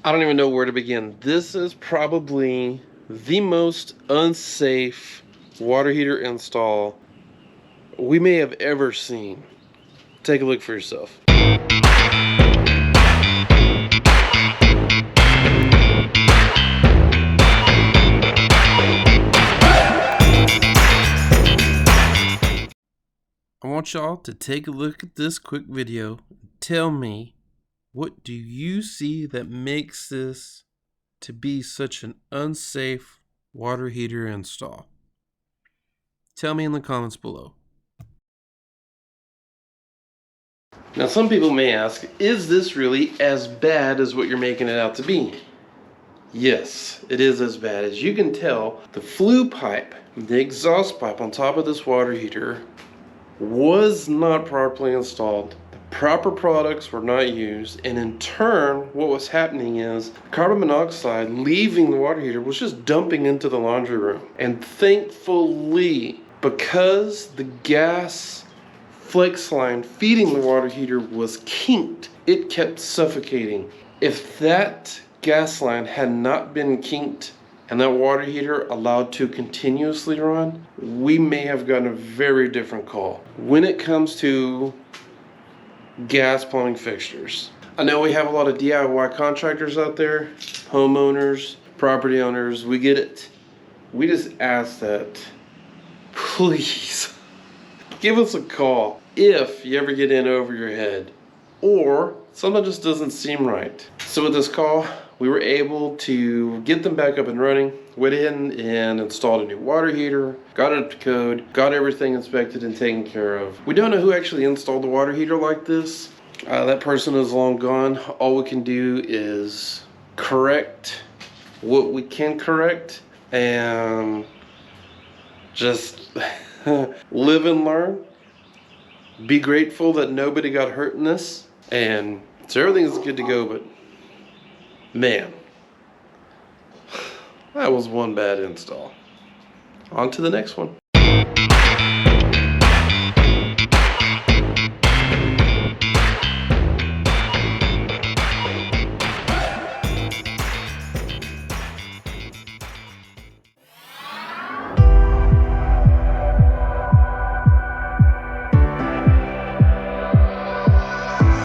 I don't even know where to begin. This is probably the most unsafe water heater install we may have ever seen. Take a look for yourself. I want y'all to take a look at this quick video and tell me, what do you see that makes this to be such an unsafe water heater install? Tell me in the comments below. Now some people may ask, is this really as bad as what you're making it out to be? Yes, it is as bad. As you can tell, the flue pipe, the exhaust pipe on top of this water heater, was not properly installed. The proper products were not used, and in turn what was happening is carbon monoxide leaving the water heater was just dumping into the laundry room. And thankfully, because the gas flex line feeding the water heater was kinked, it kept suffocating. If that gas line had not been kinked and that water heater allowed to continuously run, we may have gotten a very different call when it comes to gas plumbing fixtures. I know we have a lot of DIY contractors out there, homeowners, property owners, we get it. We just ask that, please, give us a call if you ever get in over your head or something just doesn't seem right. So with this call, we were able to get them back up and running, went in and installed a new water heater, got it up to code, got everything inspected and taken care of. We don't know who actually installed the water heater like this. That person is long gone. All we can do is correct what we can correct and just live and learn. Be grateful that nobody got hurt in this, and so everything is good to go, but man, that was one bad install. On to the next one.